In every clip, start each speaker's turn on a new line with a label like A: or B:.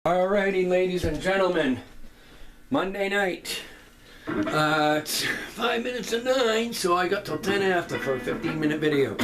A: Alrighty, ladies and gentlemen, Monday night. It's 5 minutes to 9, so I got till 10 after for a 15-minute video.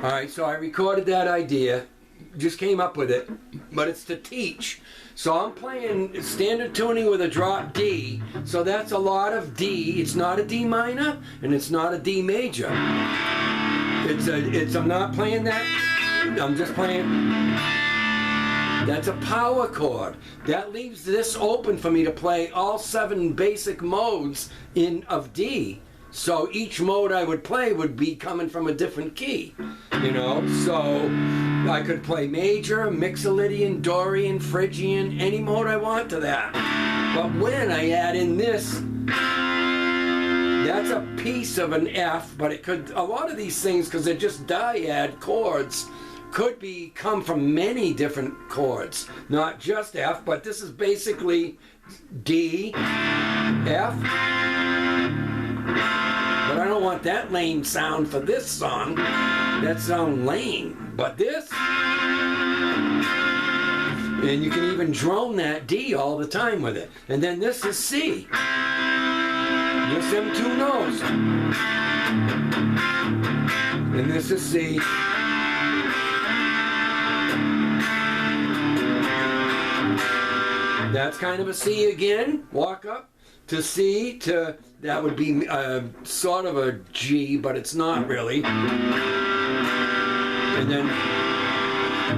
A: Alright, so I recorded that idea, just came up with it, but it's to teach. So I'm playing standard tuning with a drop D, so that's a lot of D. It's not a D minor, and it's not a D major. I'm not playing that, I'm just playing, that's a power chord. That leaves this open for me to play all 7 basic modes of D. So each mode I would play would be coming from a different key, you know, so I could play major, Mixolydian, Dorian, Phrygian, any mode I want to that. But when I add in this, that's a piece of an F, but it could, a lot of these things, because they're just dyad chords, could come from many different chords, not just F, but this is basically D, F, but I don't want that lame sound for this song. That sound lame. But this, and you can even drone that D all the time with it. And then this is C. Just them 2 notes. And this is C. That's kind of a C again. Walk up to C to, that would be sort of a G, but it's not really. And then,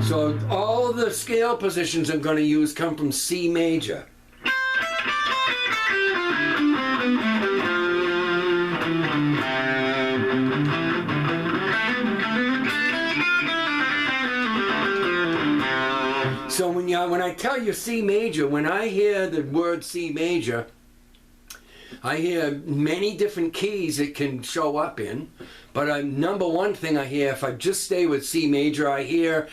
A: so all the scale positions I'm going to use come from C major. So when I tell you C major, when I hear the word C major, I hear many different keys it can show up in, but number one thing I hear, if I just stay with C major, I hear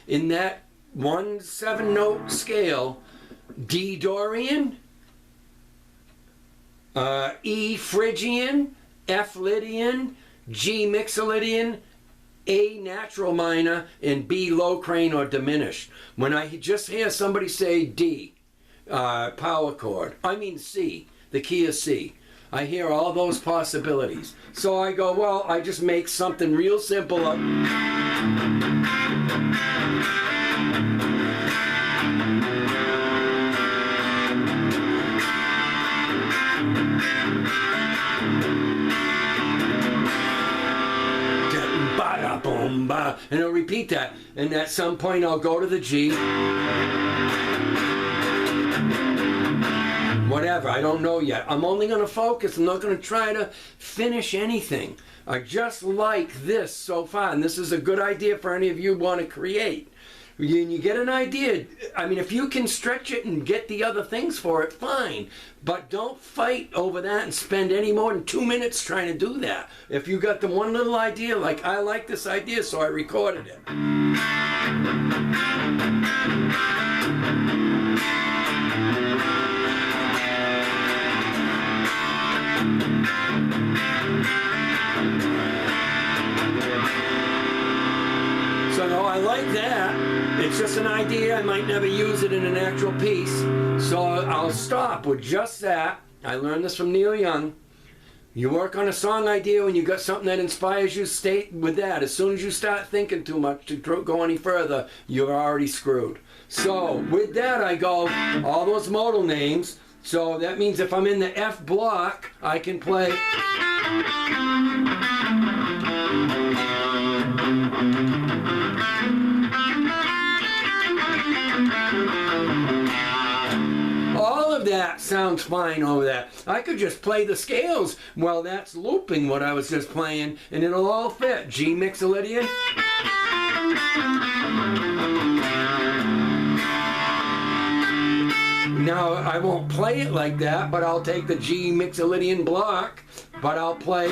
A: in that 1 7-note scale, D Dorian, E Phrygian, F Lydian, G Mixolydian, A natural minor, and B Locrian or diminished. When I just hear somebody say D, power chord, I mean C, the key is C, I hear all those possibilities. So I go, well, I just make something real simple up. And it'll repeat that. And at some point I'll go to the G. Whatever, I don't know yet. I'm only going to focus. I'm not going to try to finish anything. I just like this so far, and this is a good idea for any of you who want to create. When you get an idea, I mean, if you can stretch it and get the other things for it, fine. But don't fight over that and spend any more than 2 minutes trying to do that. If you got the one little idea, like I like this idea, so I recorded it. So no, I like that. It's just an idea. I might never use it in an actual piece. So I'll stop with just that. I learned this from Neil Young. You work on a song idea when you got something that inspires you, stay with that. As soon as you start thinking too much to go any further, you're already screwed. So with that I go, all those modal names. So that means if I'm in the F block, I can play. All of that sounds fine over that. I could just play the scales. Well, that's looping what I was just playing, and it'll all fit. G Mixolydian. I won't play it like that, but I'll take the G Mixolydian block, but I'll play.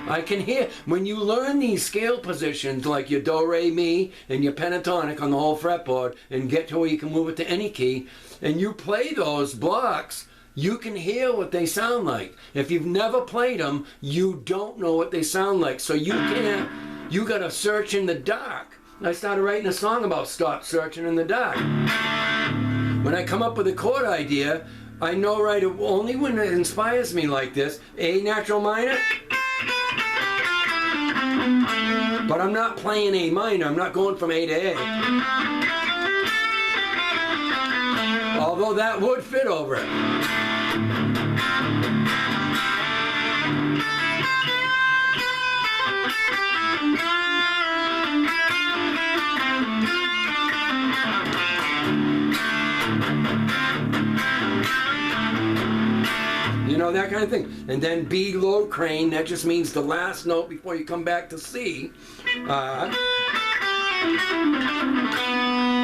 A: I can hear, when you learn these scale positions like your do, re, mi, and your pentatonic on the whole fretboard, and get to where you can move it to any key, and you play those blocks, you can hear what they sound like. If you've never played them, you don't know what they sound like. So you can't, you gotta search in the dark. I started writing a song about stop searching in the dark. When I come up with a chord idea, I know right only when it inspires me like this, A natural minor, but I'm not playing A minor, I'm not going from A to A. Although that would fit over it. You know, that kind of thing. And then B low crane, that just means the last note before you come back to C.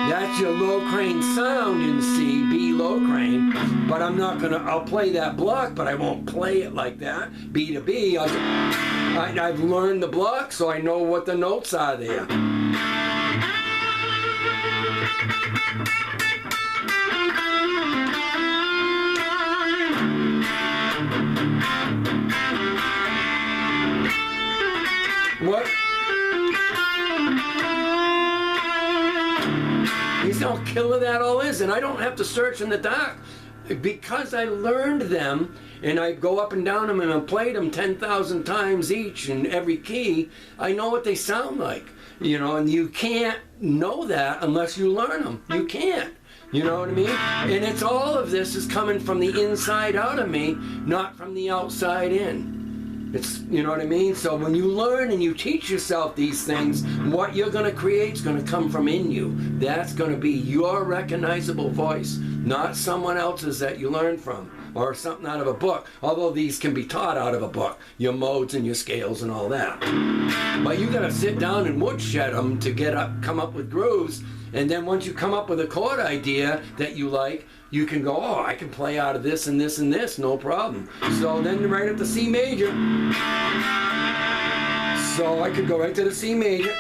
A: That's your low crane sound in C, B low crane. But I'm not gonna, I'll play that block, but I won't play it like that. B to B, I've learned the block, so I know what the notes are there. What? You see how killer that all is? And I don't have to search in the dark. Because I learned them, and I go up and down them and I played them 10,000 times each in every key, I know what they sound like. You know, and you can't know that unless you learn them. You can't. You know what I mean? And it's all of this is coming from the inside out of me, not from the outside in. It's, you know what I mean? So when you learn and you teach yourself these things, what you're going to create is going to come from in you. That's going to be your recognizable voice, not someone else's that you learn from, or something out of a book, although these can be taught out of a book, your modes and your scales and all that. But you got to sit down and woodshed them to come up with grooves, and then once you come up with a chord idea that you like, you can go, oh, I can play out of this and this and this, no problem. So then right at the C major. So I could go right to the C major.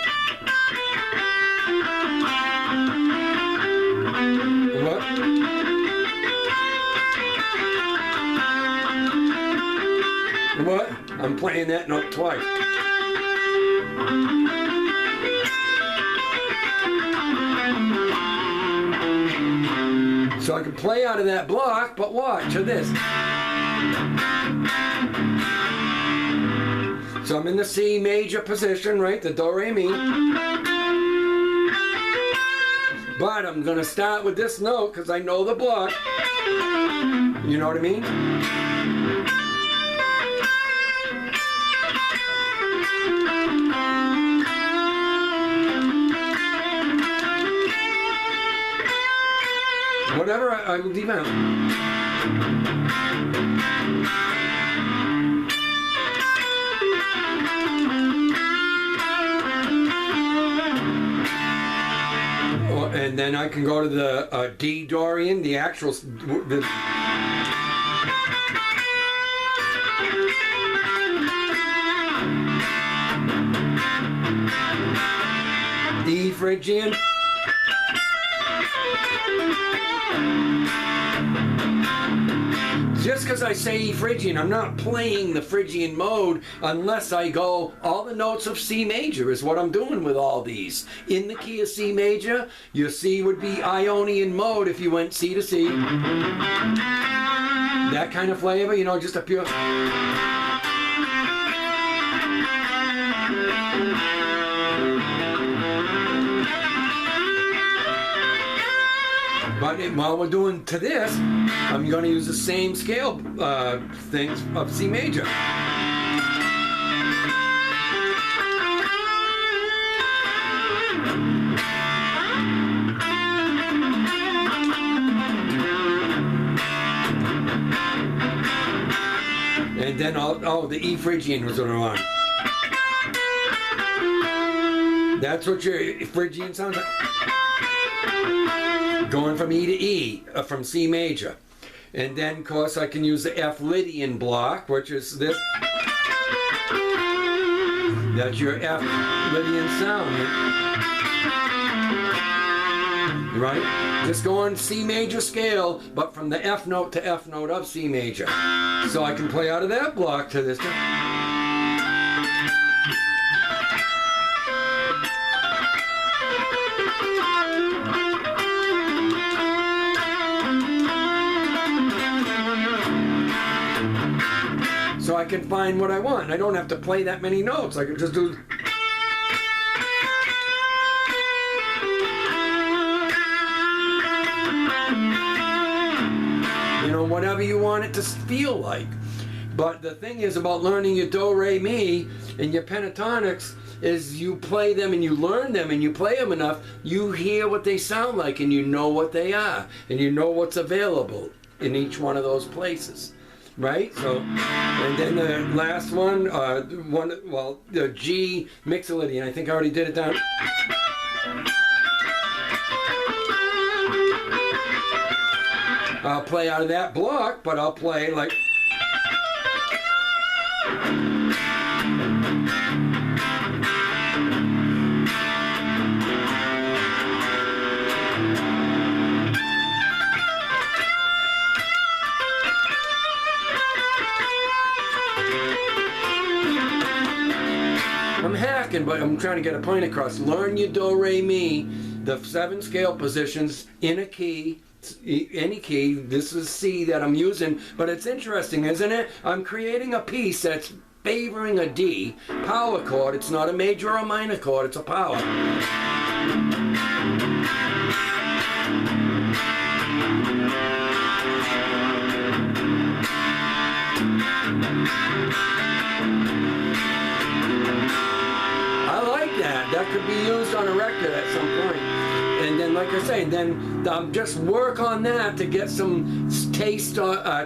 A: What? What? I'm playing that note twice. So I can play out of that block, but watch to this. So I'm in the C major position, right? The do, re, mi. But I'm going to start with this note because I know the block. You know what I mean? Whatever, I will leave out. And then I can go to the D Dorian, the actual... E Phrygian. Just because I say E Phrygian, I'm not playing the Phrygian mode unless I go, all the notes of C major is what I'm doing with all these. In the key of C major, your C would be Ionian mode if you went C to C. That kind of flavor, you know, just a pure... But while we're doing to this, I'm going to use the same scale things of C major. And then, the E Phrygian was on. That's what your Phrygian sounds like. Going from E to E, from C major. And then, of course, I can use the F Lydian block, which is this. That's your F Lydian sound. Right? Just go on C major scale, but from the F note to F note of C major. So I can play out of that block to this. So I can find what I want. I don't have to play that many notes. I can just do. You know, whatever you want it to feel like. But the thing is about learning your do, re, mi and your pentatonics is you play them and you learn them and you play them enough, you hear what they sound like and you know what they are and you know what's available in each one of those places. Right? So, and then the last one, the G Mixolydian. I think I already did it down. I'll play out of that block, but I'll play like. I'm hacking, but I'm trying to get a point across. Learn your do, re, mi, the 7 scale positions in a key, any key. This is C that I'm using, but it's interesting, isn't it? I'm creating a piece that's favoring a D power chord. It's not a major or a minor chord, it's a power. That could be used on a record at some point. And then, like I say, then just work on that to get some taste,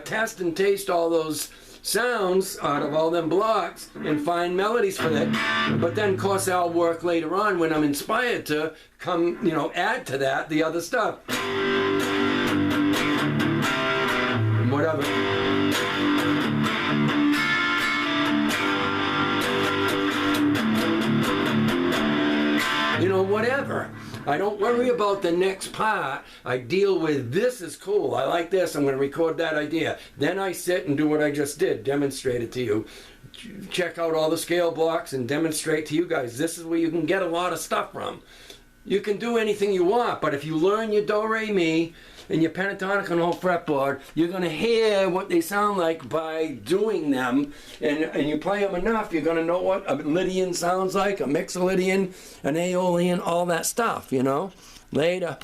A: test and taste all those sounds out of all them blocks and find melodies for that. But then, of course, I'll work later on when I'm inspired to come, you know, add to that the other stuff. Whatever. You know, whatever. I don't worry about the next part. I deal with this is cool. I like this. I'm going to record that idea. Then I sit and do what I just did. Demonstrate it to you. Check out all the scale blocks and demonstrate to you guys. This is where you can get a lot of stuff from. You can do anything you want, but if you learn your do, re, mi and your pentatonic on the whole fretboard, you're going to hear what they sound like by doing them. And you play them enough, you're going to know what a Lydian sounds like, a Mixolydian, an Aeolian, all that stuff, you know. Later.